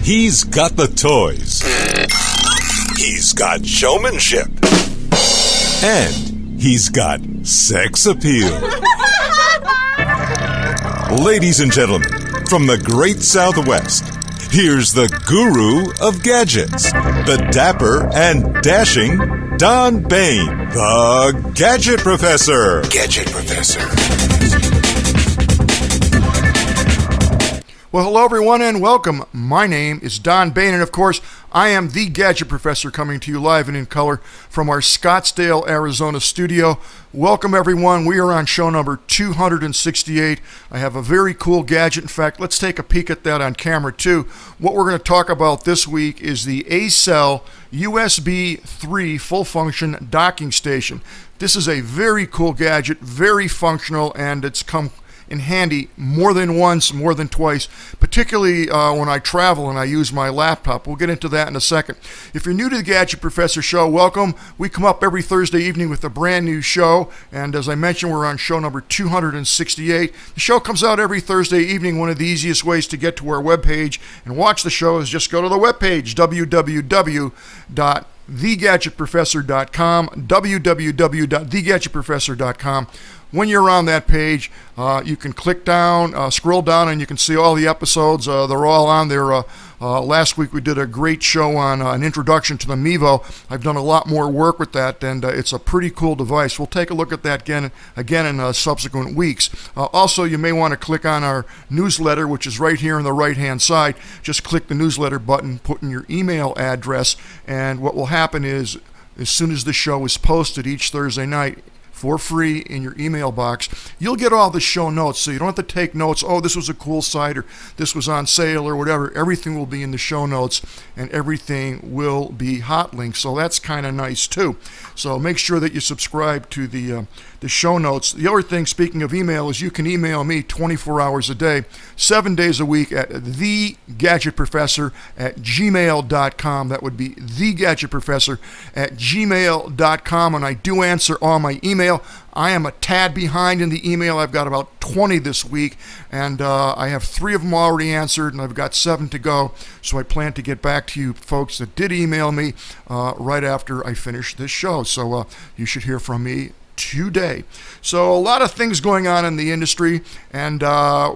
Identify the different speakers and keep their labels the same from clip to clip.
Speaker 1: He's got the toys. He's got showmanship. And he's got sex appeal. Ladies and gentlemen, from the great Southwest, here's the guru of gadgets, the dapper and dashing Don Baine, the Gadget Professor. Gadget Professor.
Speaker 2: Well, hello everyone and welcome. My name is Don Baine, and of course, I am the Gadget Professor coming to you live and in color from our Scottsdale, Arizona studio. Welcome everyone. We are on show number 268. I have a very cool gadget. In fact, let's take a peek at that on camera too. What we're going to talk about this week is the ACCELL USB 3 full function docking station. This is a very cool gadget, very functional, and it's come in handy more than once, more than twice, particularly when I travel and I use my laptop. We'll get into that in a second. If you're new to the Gadget Professor Show, welcome. We come up every Thursday evening with a brand new show, and as I mentioned, we're on show number 268. The show comes out every Thursday evening. One of the easiest ways to get to our webpage and watch the show is just go to the webpage, www.thegadgetprofessor.com, www.thegadgetprofessor.com. When you're on that page, you can click down, scroll down, and you can see all the episodes. They're all on there. Last week we did a great show on an introduction to the Mevo. I've done a lot more work with that, and it's a pretty cool device. We'll take a look at that again in subsequent weeks. Also, you may want to click on our newsletter, which is right here on the right-hand side. Just click the newsletter button, put in your email address, and what will happen is, as soon as the show is posted each Thursday night, for free in your email box, you'll get all the show notes, so you don't have to take notes, oh, this was a cool site, or this was on sale, or whatever. Everything will be in the show notes, and everything will be hot links, so that's kind of nice too. So make sure that you subscribe to the show notes. The other thing, speaking of email, is you can email me 24 hours a day, 7 days a week at thegadgetprofessor@gmail.com. That would be thegadgetprofessor@gmail.com, and I do answer all my email. I am a tad behind in the email. I've got about 20 this week, and I have 3 of them already answered, and I've got 7 to go. So I plan to get back to you folks that did email me right after I finish this show. So you should hear from me today. So a lot of things going on in the industry, and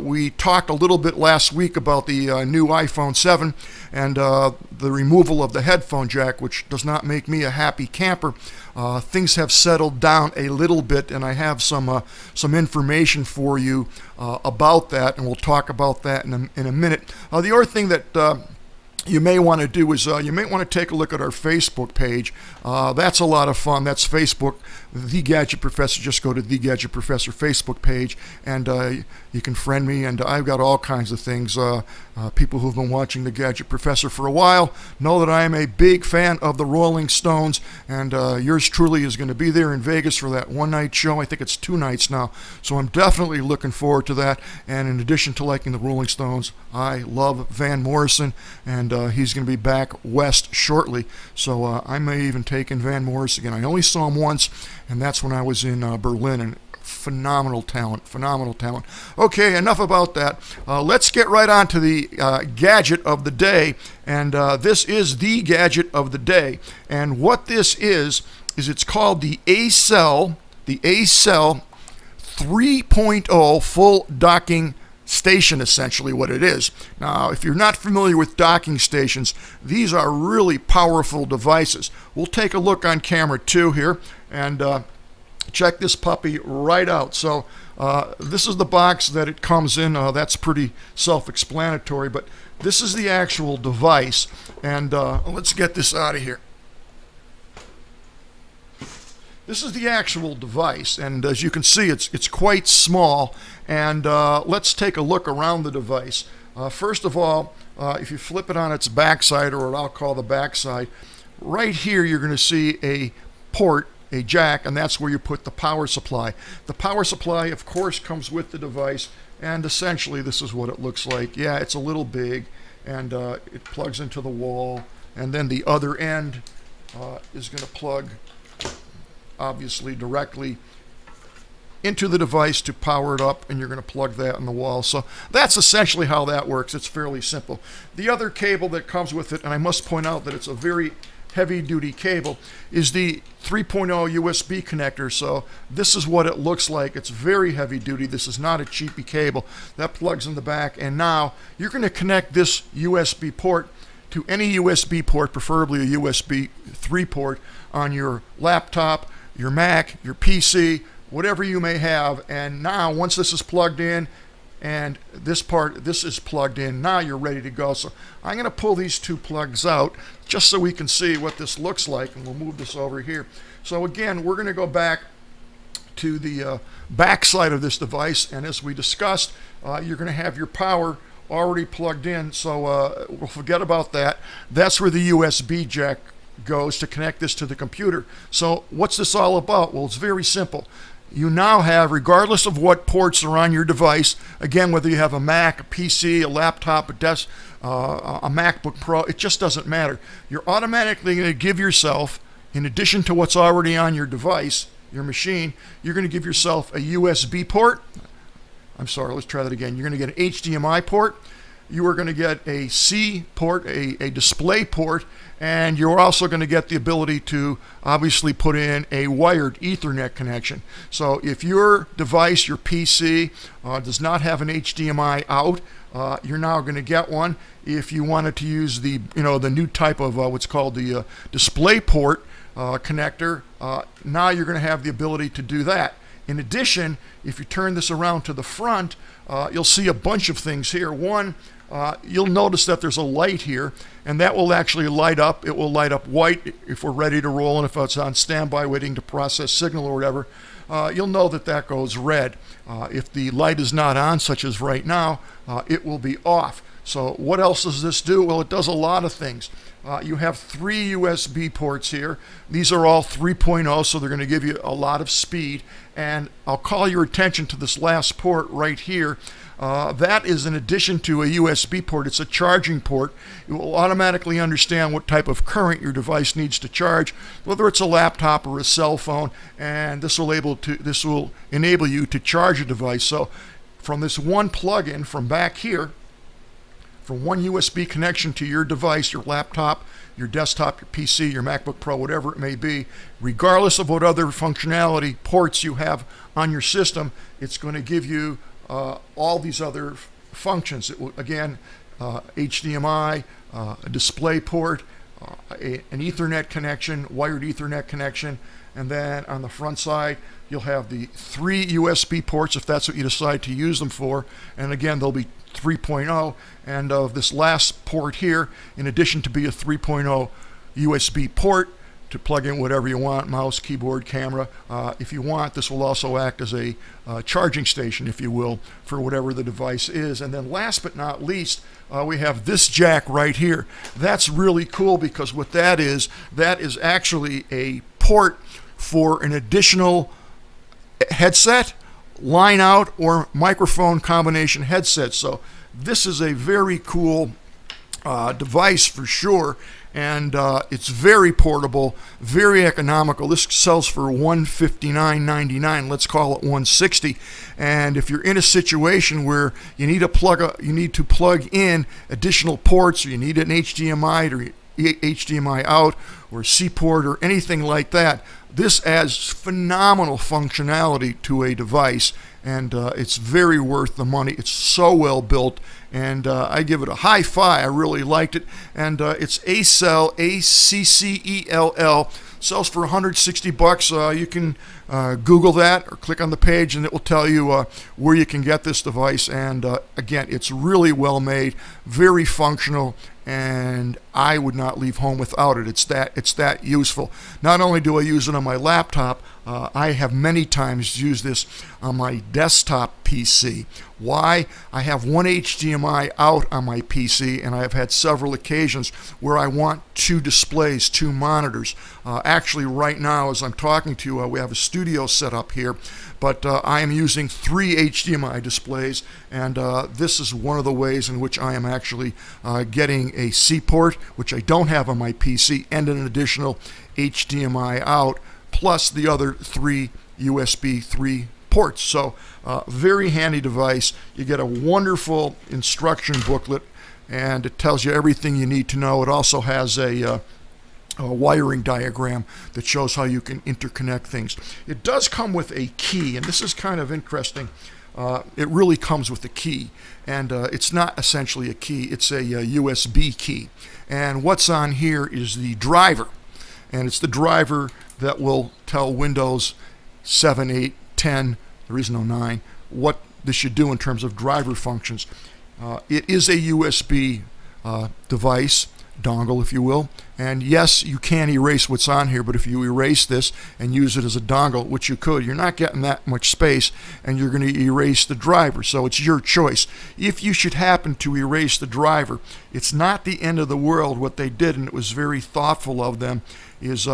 Speaker 2: we talked a little bit last week about the new iPhone 7 and the removal of the headphone jack, which does not make me a happy camper. Things have settled down a little bit, and I have some information for you about that, and we'll talk about that in a minute. The other thing that you may want to do is you may want to take a look at our Facebook page. That's a lot of fun. That's Facebook, The Gadget Professor. Just go to The Gadget Professor Facebook page, and you can friend me, and I've got all kinds of things. People who've been watching The Gadget Professor for a while know that I am a big fan of the Rolling Stones, and yours truly is going to be there in Vegas for that one-night show. I think it's 2 nights now, so I'm definitely looking forward to that. And in addition to liking the Rolling Stones, I love Van Morrison, and he's going to be back west shortly, so I may even take in Van Morrison again. I only saw him once, and that's when I was in Berlin, and phenomenal talent. Okay, enough about that. Let's get right on to the gadget of the day, and this is the gadget of the day. And what this is it's called the ACCELL 3.0 full docking station, essentially what it is. Now, if you're not familiar with docking stations, these are really powerful devices. We'll take a look on camera too here, and check this puppy right out. So this is the box that it comes in. That's pretty self-explanatory, but this is the actual device, and let's get this out of here. This is the actual device, and as you can see, it's quite small, and let's take a look around the device. First of all, if you flip it on its backside, or what I'll call the backside, right here you're going to see a port, a jack, and that's where you put the power supply. The power supply, of course, comes with the device, and essentially this is what it looks like. Yeah, it's a little big, and it plugs into the wall, and then the other end is going to plug obviously directly into the device to power it up, and you're going to plug that in the wall. So that's essentially how that works. It's fairly simple. The other cable that comes with it, and I must point out that it's a very heavy-duty cable, is the 3.0 USB connector. So this is what it looks like. It's very heavy-duty. This is not a cheapy cable. That plugs in the back, and now you're going to connect this USB port to any USB port, preferably a USB 3 port, on your laptop, your Mac, your PC, whatever you may have. And now once this is plugged in and this is plugged in, now you're ready to go. So I'm going to pull these two plugs out just so we can see what this looks like, and we'll move this over here. So again, we're going to go back to the back side of this device, and as we discussed, you're going to have your power already plugged in, so we'll forget about that. That's where the USB jack goes to connect this to the computer. So what's this all about? Well, it's very simple. You now have, regardless of what ports are on your device, again, whether you have a Mac, a PC, a laptop, a MacBook Pro, it just doesn't matter. You're automatically going to give yourself, in addition to what's already on your device, your machine, you're going to give yourself a USB port. I'm sorry, let's try that again. You're going to get an HDMI port. You are going to get a C port, a display port, and you're also going to get the ability to obviously put in a wired Ethernet connection. So if your device, your PC, does not have an HDMI out, you're now going to get one. If you wanted to use the new type of what's called the DisplayPort connector, now you're going to have the ability to do that. In addition, if you turn this around to the front, you'll see a bunch of things here. One, you'll notice that there's a light here, and that will actually light up. It will light up white if we're ready to roll, and if it's on standby waiting to process signal or whatever, you'll know that that goes red. If the light is not on, such as right now, it will be off. So what else does this do? Well, it does a lot of things. You have 3 USB ports here. These are all 3.0, so they're going to give you a lot of speed. And I'll call your attention to this last port right here. That is in addition to a USB port. It's a charging port. It will automatically understand what type of current your device needs to charge, whether it's a laptop or a cell phone, and this will enable you to charge a device. So from this one plug-in from back here, from one USB connection to your device, your laptop, your desktop, your PC, your MacBook Pro, whatever it may be, regardless of what other functionality ports you have on your system, it's going to give you all these other functions. It will, again, HDMI, a DisplayPort, an Ethernet connection, wired Ethernet connection, and then on the front side you'll have the 3 USB ports if that's what you decide to use them for, and again they'll be 3.0, and this last port here, in addition to be a 3.0 USB port to plug in whatever you want, mouse, keyboard, camera, if you want, this will also act as a charging station, if you will, for whatever the device is. And then last but not least, we have this jack right here. That's really cool because what that is actually a port for an additional headset, line out, or microphone combination headset. So this is a very cool device for sure, and it's very portable, very economical. This sells for $159.99. Let's call it $160. And if you're in a situation where you need to plug in additional ports, or you need an HDMI or HDMI out or C port or anything like that, this adds phenomenal functionality to a device, and it's very worth the money. It's so well built, and I give it a high five. I really liked it, and it's ACCELL, ACCELL. Sells for $160. You can Google that or click on the page, and it will tell you where you can get this device. And again, it's really well made, very functional, and I would not leave home without it. It's that useful. Not only do I use it on my laptop, I have many times used this on my desktop PC. Why? I have one HDMI out on my PC, and I have had several occasions where I want 2 displays, 2 monitors. Actually, right now, as I'm talking to you, we have a studio set up here, but I am using 3 HDMI displays, and this is one of the ways in which I am actually getting a C port, which I don't have on my PC, and an additional HDMI out, plus the other 3 USB 3 ports. So very handy device. You get a wonderful instruction booklet, and it tells you everything you need to know. It also has a wiring diagram that shows how you can interconnect things. It does come with a key, and this is kind of interesting. It really comes with a key, and it's not essentially a key, it's a USB key. And what's on here is the driver, and it's the driver that will tell Windows 7, 8, 10, there is no 9, what this should do in terms of driver functions. It is a USB device, dongle if you will, and yes, you can erase what's on here, but if you erase this and use it as a dongle, which you could, you're not getting that much space, and you're going to erase the driver, so it's your choice. If you should happen to erase the driver, it's not the end of the world. What they did, and it was very thoughtful of them, is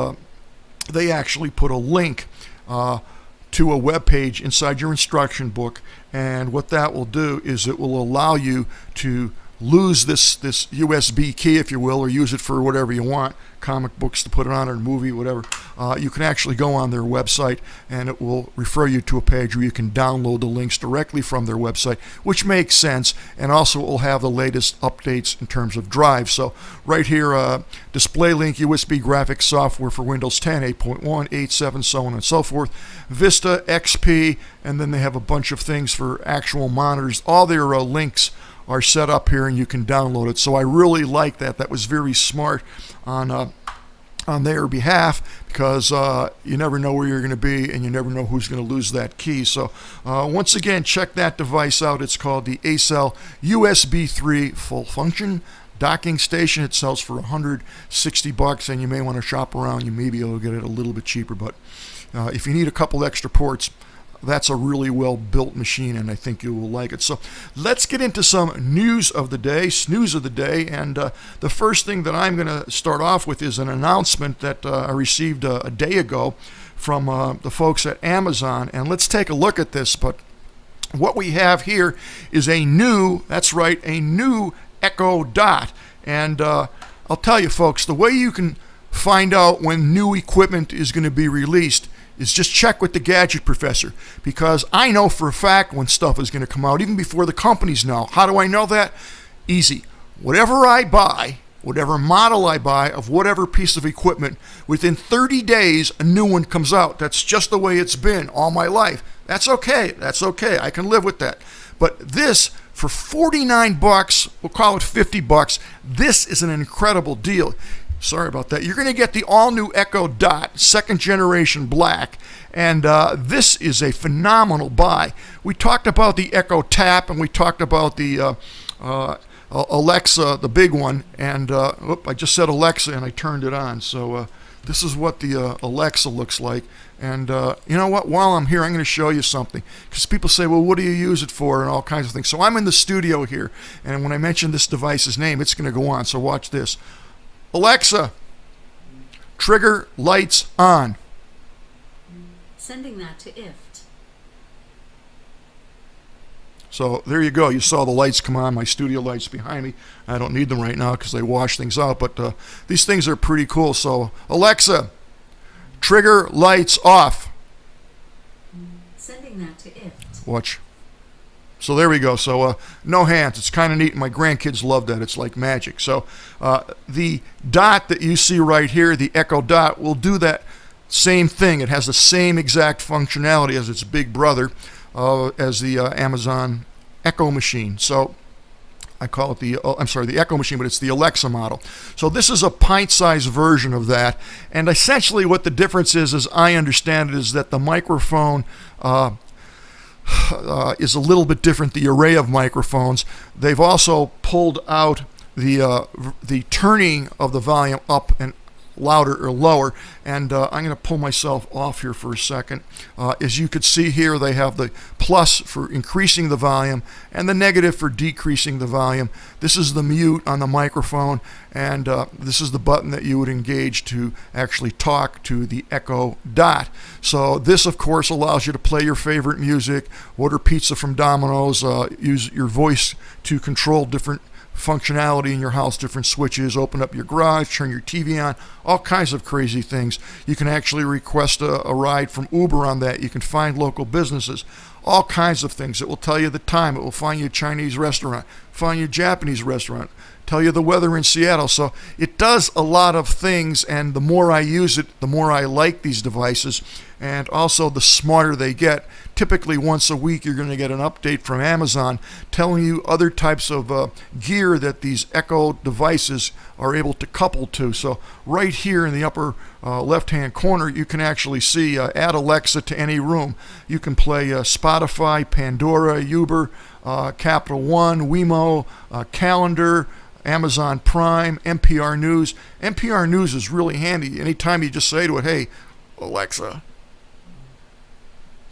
Speaker 2: they actually put a link to a web page inside your instruction book, and what that will do is it will allow you to lose this USB key, if you will, or use it for whatever you want, comic books to put it on, or a movie, whatever. You can actually go on their website, and it will refer you to a page where you can download the links directly from their website, which makes sense, and also it will have the latest updates in terms of drives. So right here, display link, USB graphics software for Windows 10, 8.1, 8.7, so on and so forth, Vista, XP, and then they have a bunch of things for actual monitors. All their links are set up here, and you can download it. So I really like that. That was very smart on their behalf, because you never know where you're going to be, and you never know who's going to lose that key. So once again, check that device out. It's called the ACCELL USB 3 full function docking station. It sells for $160, and you may want to shop around. You may be able to get it a little bit cheaper, but if you need a couple extra ports, that's a really well built machine, and I think you will like it. So let's get into some news of the day, snooze of the day, and the first thing that I'm going to start off with is an announcement that I received a day ago from the folks at Amazon, and let's take a look at this. But what we have here is a new, that's right, a new Echo Dot, and I'll tell you folks, the way you can find out when new equipment is going to be released is just check with the Gadget Professor, because I know for a fact when stuff is going to come out, even before the companies know. How do I know that? Easy. Whatever I buy, whatever model I buy of whatever piece of equipment, within 30 days a new one comes out. That's just the way it's been all my life. That's okay. That's okay. I can live with that. But this, for $49, we'll call it $50, this is an incredible deal. Sorry about that. You're going to get the all-new Echo Dot, second generation black, and this is a phenomenal buy. We talked about the Echo Tap, and we talked about the Alexa, the big one, and I just said Alexa and I turned it on. So this is what the Alexa looks like. And you know what? While I'm here, I'm going to show you something, because people say, well, what do you use it for, and all kinds of things. So I'm in the studio here, and when I mention this device's name, it's going to go on. So watch this. Alexa, trigger lights on.
Speaker 3: Sending that to IFT.
Speaker 2: So there you go. You saw the lights come on, my studio lights behind me. I don't need them right now because they wash things out, but these things are pretty cool. So Alexa, trigger lights off.
Speaker 3: Sending that to IFT.
Speaker 2: Watch. So there we go. So no hands. It's kind of neat. My grandkids love that. It's like magic. So the Dot that you see right here, the Echo Dot, will do that same thing. It has the same exact functionality as its big brother, as the Amazon Echo machine. So I call it the Echo machine, but it's the Alexa model. So this is a pint-sized version of that. And essentially what the difference is, as I understand it, is that the microphone is a little bit different, the array of microphones. They've also pulled out the turning of the volume up and louder or lower, and I'm going to pull myself off here for a second. As you could see here, they have the plus for increasing the volume and the negative for decreasing the volume. This is the mute on the microphone, and this is the button that you would engage to actually talk to the Echo Dot. So this, of course, allows you to play your favorite music, order pizza from Domino's, use your voice to control different functionality in your house, different switches, open up your garage, turn your TV on, all kinds of crazy things. You can actually request a ride from Uber on that. You can find local businesses, all kinds of things. It will tell you the time. It will find you a Chinese restaurant, find you a Japanese restaurant, tell you the weather in Seattle. So it does a lot of things, and the more I use it, the more I like these devices, and also the smarter they get. Typically once a week you're going to get an update from Amazon telling you other types of gear that these Echo devices are able to couple to. So right here in the upper left hand corner you can actually see add Alexa to any room. You can play Spotify, Pandora, Uber, Capital One, Wemo, Calendar, Amazon Prime, NPR News. NPR News is really handy. Anytime you just say to it, hey, Alexa,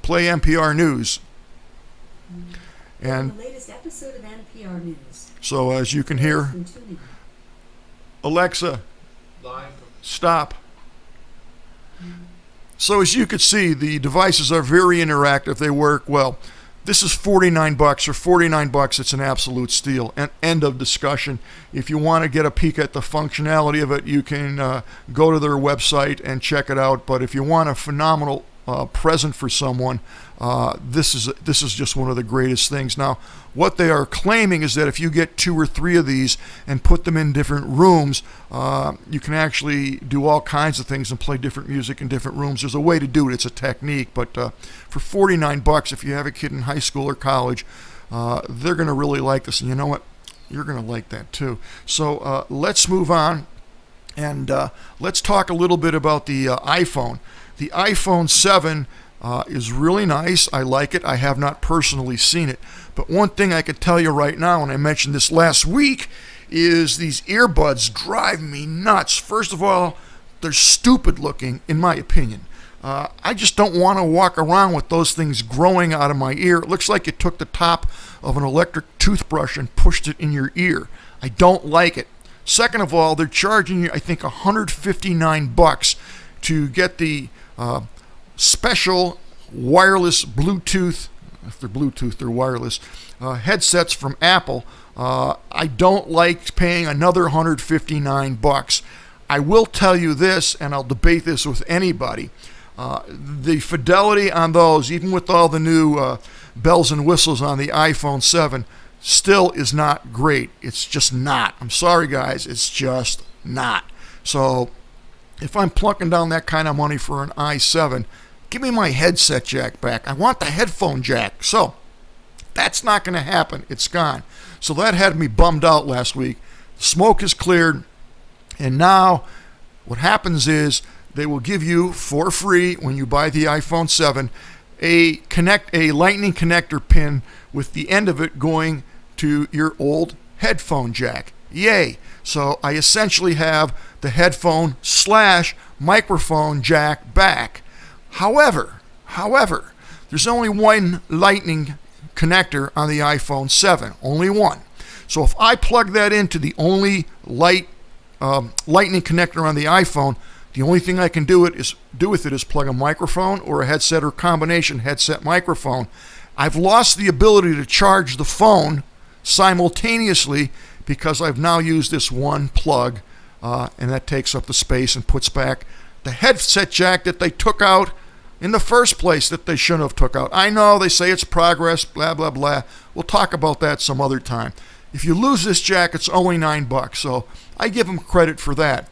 Speaker 2: play NPR News. And
Speaker 3: the latest episode of NPR News.
Speaker 2: So as you can hear, Alexa, stop. So as you can see, the devices are very interactive. They work well. This is $49. For $49, it's an absolute steal. And end of discussion. If you want to get a peek at the functionality of it, you can go to their website and check it out. But if you want a phenomenal present for someone, this is just one of the greatest things. Now, what they are claiming is that if you get 2 or 3 of these and put them in different rooms, you can actually do all kinds of things and play different music in different rooms. There's a way to do it. It's a technique. But for $49, if you have a kid in high school or college, they're going to really like this. And you know what? You're going to like that too. So let's move on, and let's talk a little bit about the iPhone. The iPhone 7 is really nice. I like it. I have not personally seen it. But one thing I could tell you right now, and I mentioned this last week, is these earbuds drive me nuts. First of all, they're stupid looking, in my opinion. I just don't want to walk around with those things growing out of my ear. It looks like you took the top of an electric toothbrush and pushed it in your ear. I don't like it. Second of all, they're charging you, I think, $159 to get the special wireless Bluetooth, if they're Bluetooth, they're wireless, headsets from Apple. I don't like paying another $159. I will tell you this, and I'll debate this with anybody. The fidelity on those, even with all the new bells and whistles on the iPhone 7, still is not great. It's just not. I'm sorry, guys. It's just not. So if I'm plunking down that kind of money for an i7, give me my headset jack back. I want the headphone jack. So that's not going to happen. It's gone. So that had me bummed out last week. Smoke is cleared. And now what happens is they will give you for free when you buy the iPhone 7 a lightning connector pin with the end of it going to your old headphone jack. Yay. So I essentially have the headphone / microphone jack back. However, there's only one lightning connector on the iPhone 7, only one. So if I plug that into the only lightning connector on the iPhone, the only thing I can do with it is plug a microphone or a headset or combination headset microphone. I've lost the ability to charge the phone simultaneously because I've now used this one plug, and that takes up the space and puts back the headset jack that they took out in the first place that they shouldn't have took out. I know they say it's progress, blah, blah, blah. We'll talk about that some other time. If you lose this jack, it's only $9, so I give them credit for that.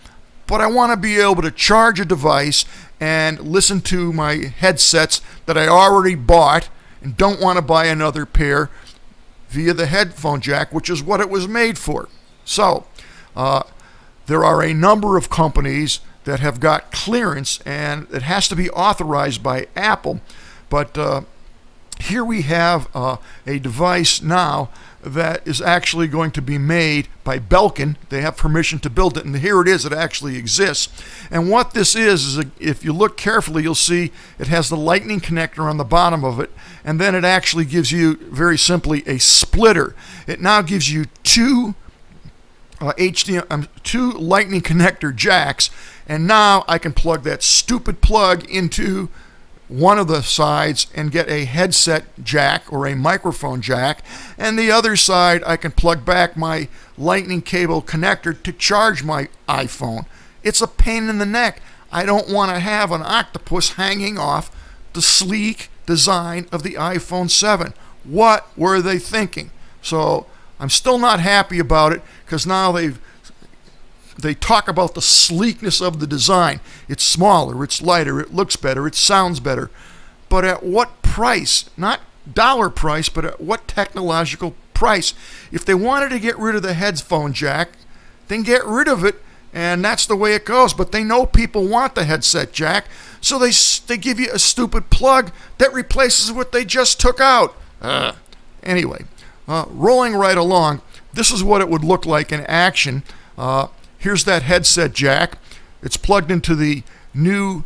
Speaker 2: But I want to be able to charge a device and listen to my headsets that I already bought and don't want to buy another pair via the headphone jack, which is what it was made for. So there are a number of companies that have got clearance, and it has to be authorized by Apple. But here we have a device now that is actually going to be made by Belkin. They have permission to build it, and here it is. It actually exists. And what this is if you look carefully, you'll see it has the lightning connector on the bottom of it, and then it actually gives you, very simply, a splitter. It now gives you two lightning connector jacks, and now I can plug that stupid plug into one of the sides and get a headset jack or a microphone jack, and the other side I can plug back my lightning cable connector to charge my iPhone. It's a pain in the neck. I don't want to have an octopus hanging off the sleek design of the iPhone 7. What were they thinking? So I'm still not happy about it, because now they talk about the sleekness of the design. It's smaller, it's lighter, it looks better, it sounds better. But at what price? Not dollar price, but at what technological price? If they wanted to get rid of the headphone jack, then get rid of it, and that's the way it goes. But they know people want the headset jack, so they give you a stupid plug that replaces what they just took out. Anyway, rolling right along, this is what it would look like in action. Here's that headset jack. It's plugged into the new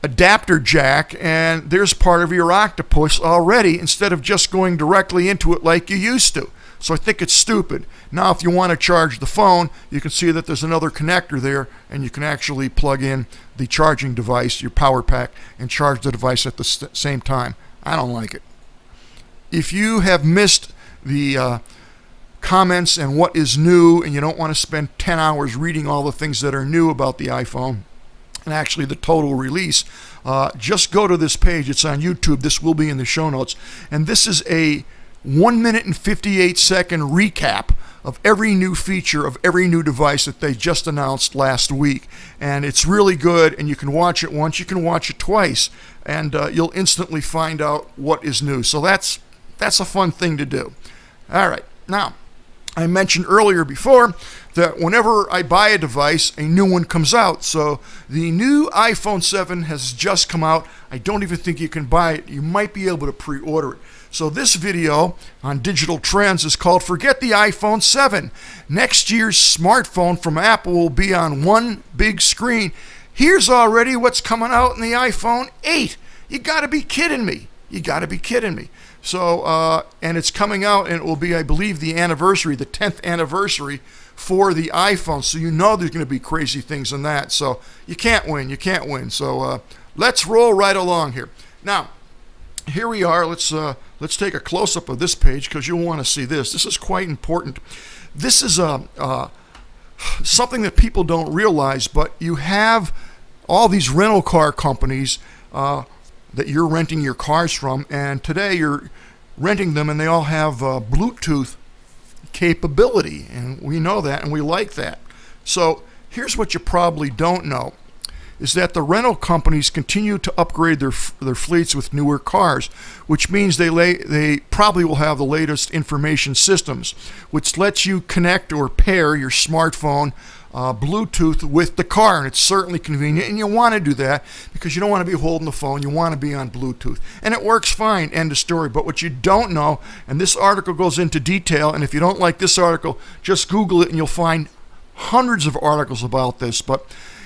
Speaker 2: adapter jack, and there's part of your octopus already, instead of just going directly into it like you used to. So I think it's stupid. Now if you want to charge the phone, you can see that there's another connector there, and you can actually plug in the charging device, your power pack, and charge the device at the same time. I don't like it. If you have missed the comments and what is new, and you don't want to spend 10 hours reading all the things that are new about the iPhone and actually the total release, just go to this page. It's on YouTube. This will be in the show notes, and this is a 1 minute and 58 second recap of every new feature of every new device that they just announced last week. And it's really good, and you can watch it once, you can watch it twice, and you'll instantly find out what is new. So that's a fun thing to do. All right, now I mentioned earlier before that whenever I buy a device, a new one comes out. So the new iPhone 7 has just come out. I don't even think you can buy it. You might be able to pre-order it. So this video on digital trends is called Forget the iPhone 7. Next year's smartphone from Apple will be on one big screen. Here's already what's coming out in the iPhone 8. You got to be kidding me. You got to be kidding me. So, and it's coming out, and it will be, I believe, the anniversary, the 10th anniversary for the iPhone. So you know there's going to be crazy things in that. So you can't win. You can't win. So let's roll right along here. Now, here we are. Let's take a close-up of this page, because you'll want to see this. This is quite important. This is something that people don't realize, but you have all these rental car companies that you're renting your cars from, and today you're renting them, and they all have Bluetooth capability, and we know that, and we like that. So here's what you probably don't know, is that the rental companies continue to upgrade their fleets with newer cars, which means they probably will have the latest information systems, which lets you connect or pair your smartphone Bluetooth with the car, and it's certainly convenient, and you want to do that because you don't want to be holding the phone. You want to be on Bluetooth, and it works fine, end of story. But what you don't know, and this article goes into detail, and if you don't like this article, just Google it and you'll find hundreds of articles about this, but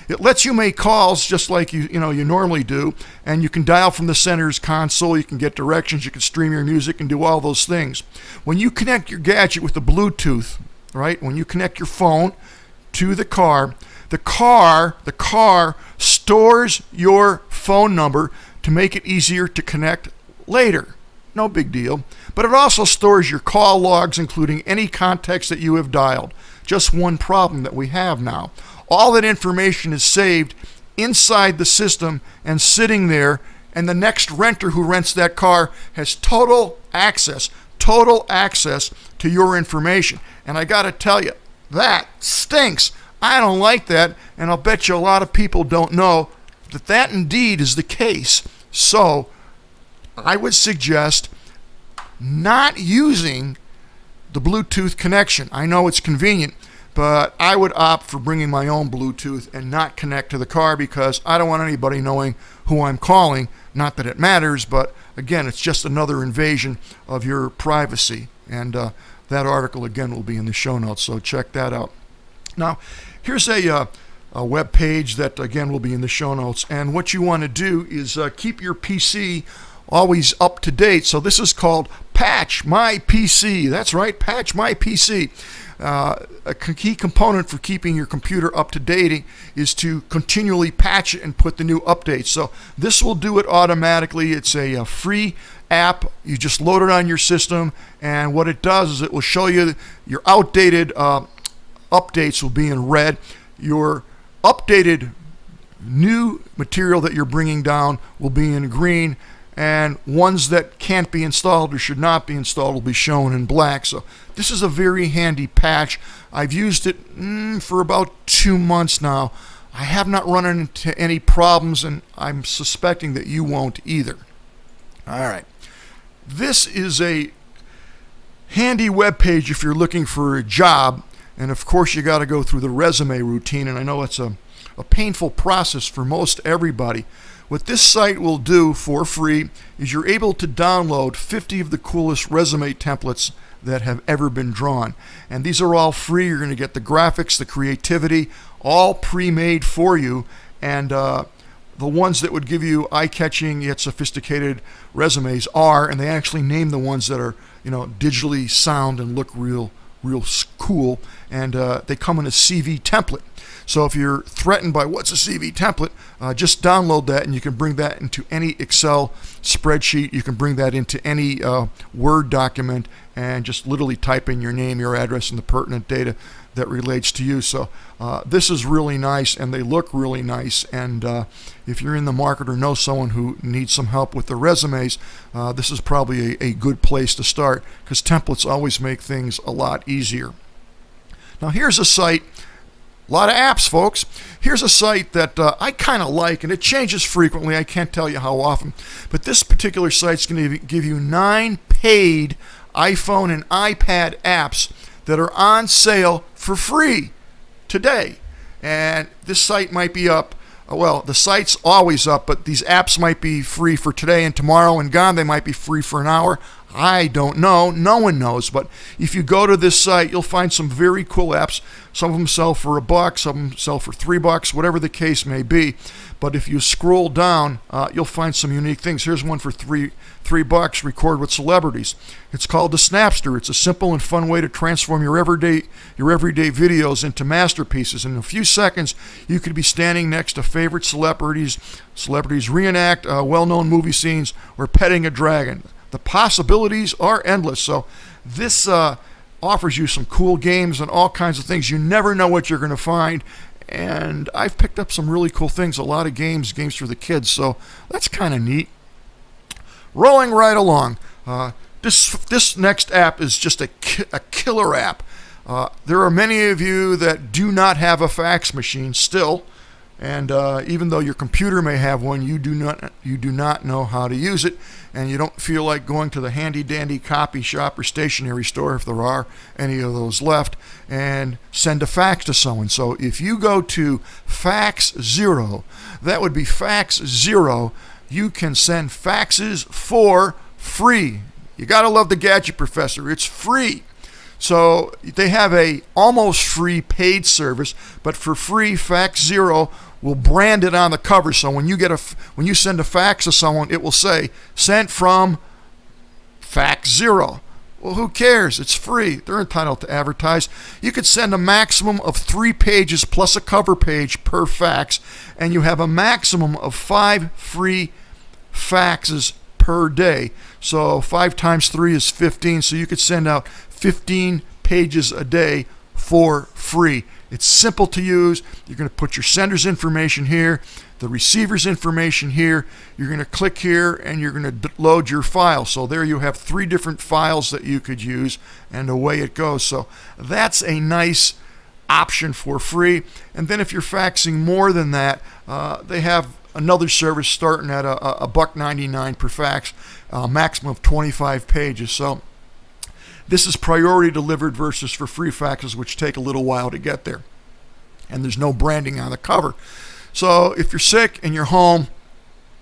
Speaker 2: it lets you make calls just like you normally do, and you can dial from the center's console, you can get directions, you can stream your music and do all those things. When you connect your gadget with the Bluetooth, right, when you connect your phone to the car stores your phone number to make it easier to connect later. No big deal. But it also stores your call logs, including any contacts that you have dialed. Just one problem that we have now. All that information is saved inside the system and sitting there, and the next renter who rents that car has total access to your information. And I got to tell you, that stinks. I don't like that, and I'll bet you a lot of people don't know that indeed is the case. So I would suggest not using the Bluetooth connection. I know it's convenient, but I would opt for bringing my own Bluetooth and not connect to the car, because I don't want anybody knowing who I'm calling. Not that it matters, but again, it's just another invasion of your privacy. And that article, again, will be in the show notes, so check that out. Now, here's a web page that, again, will be in the show notes. And what you want to do is keep your PC always up to date. So this is called Patch My PC. That's right, Patch My PC. A key component for keeping your computer up to date is to continually patch it and put the new updates. So this will do it automatically. It's a free app. You just load it on your system, and what it does is it will show you your outdated updates will be in red. Your updated new material that you're bringing down will be in green, and ones that can't be installed or should not be installed will be shown in black. So this is a very handy patch. I've used it for about 2 months now. I have not run into any problems, and I'm suspecting that you won't either. All right. This is a handy web page if you're looking for a job, and of course you got to go through the resume routine, and I know it's a painful process for most everybody. What this site will do for free is you're able to download 50 of the coolest resume templates that have ever been drawn. And these are all free. You're going to get the graphics, the creativity, all pre-made for you. And the ones that would give you eye-catching yet sophisticated resumes are, and they actually name the ones that are, digitally sound and look real cool. And they come in a CV template. So if you're threatened by what's a CV template, just download that, and you can bring that into any Excel spreadsheet. You can bring that into any Word document and just literally type in your name, your address, and the pertinent data that relates to you. So this is really nice, and they look really nice. And if you're in the market or know someone who needs some help with their resumes, this is probably a good place to start, because templates always make things a lot easier. Now here's a site. A lot of apps, folks. Here's a site that I kind of like, and it changes frequently. I can't tell you how often. But this particular site's going to give you 9 paid iPhone and iPad apps that are on sale for free today. And this site might be up. Well, the site's always up, but these apps might be free for today and tomorrow and gone. They might be free for an hour. I don't know. No one knows. But if you go to this site, you'll find some very cool apps. Some of them sell for $1, some of them sell for $3, whatever the case may be. But if you scroll down, you'll find some unique things. Here's one for $3. Record with celebrities. It's called the Snapster. It's a simple and fun way to transform your everyday videos into masterpieces. In a few seconds, you could be standing next to favorite celebrities. Celebrities reenact well-known movie scenes or petting a dragon. The possibilities are endless. So this offers you some cool games and all kinds of things. You never know what you're going to find. And I've picked up some really cool things, a lot of games for the kids. So that's kind of neat. Rolling right along. This next app is just a killer app. There are many of you that do not have a fax machine still. And even though your computer may have one, you do not know how to use it, and you don't feel like going to the handy-dandy copy shop or stationery store, if there are any of those left, and send a fax to someone. So if you go to Fax Zero, that would be Fax Zero, you can send faxes for free. You got to love the Gadget Professor. It's free. So they have a almost free paid service, but for free, Fax Zero will brand it on the cover. So when you send a fax to someone, it will say sent from Fax Zero. Well, who cares? It's free. They're entitled to advertise. You could send a maximum of 3 pages plus a cover page per fax, and you have a maximum of 5 free faxes per day. So 5 times 3 is 15. So you could send out 15 pages a day for free. It's simple to use. You're going to put your sender's information here, the receiver's information here. You're going to click here, and you're going to load your file. So there you have 3 different files that you could use, and away it goes. So that's a nice option for free. And then if you're faxing more than that, they have another service starting at $1.99 per fax, maximum of 25 pages. So this is priority delivered versus for free faxes, which take a little while to get there. And there's no branding on the cover. So if you're sick and you're home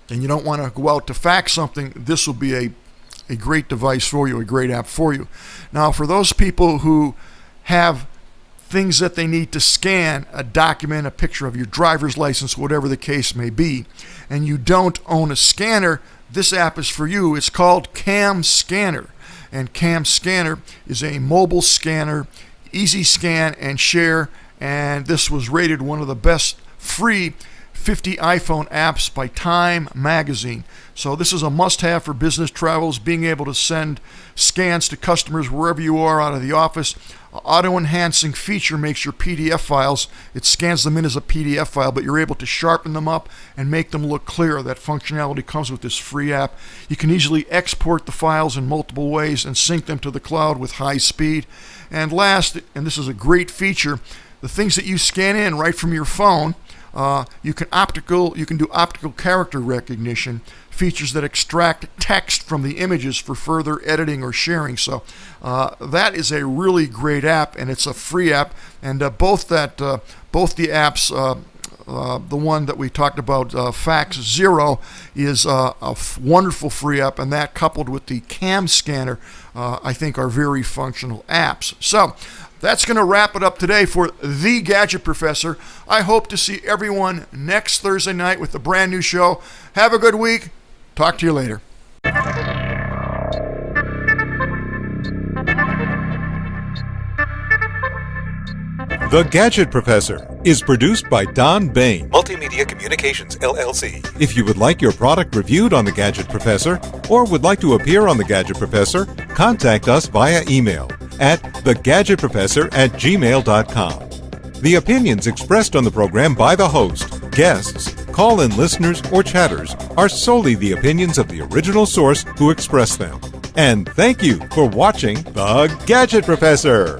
Speaker 2: and you don't want to go out to fax something, this will be a great device for you, a great app for you. Now, for those people who have things that they need to scan, a document, a picture of your driver's license, whatever the case may be, and you don't own a scanner, this app is for you. It's called CamScanner. And CamScanner is a mobile scanner, easy scan and share. And this was rated one of the best free 50 iPhone apps by Time magazine. So this is a must-have for business travels, being able to send scans to customers wherever you are out of the office. Auto-enhancing feature makes your PDF files, it scans them in as a PDF file, but you're able to sharpen them up and make them look clear. That functionality comes with this free app. You can easily export the files in multiple ways and sync them to the cloud with high speed. And last, and this is a great feature, the things that you scan in right from your phone, you can do optical character recognition, features that extract text from the images for further editing or sharing. So that is a really great app, and it's a free app. And both the apps, the one that we talked about, Fax Zero, is a wonderful free app, and that coupled with the CamScanner, I think are very functional apps. So that's going to wrap it up today for The Gadget Professor. I hope to see everyone next Thursday night with a brand new show. Have a good week. Talk to you later.
Speaker 1: The Gadget Professor is produced by Don Baine, Multimedia Communications, LLC. If you would like your product reviewed on The Gadget Professor or would like to appear on The Gadget Professor, contact us via email at thegadgetprofessor@gmail.com. The opinions expressed on the program by the host, guests, call-in listeners, or chatters are solely the opinions of the original source who expressed them. And thank you for watching The Gadget Professor.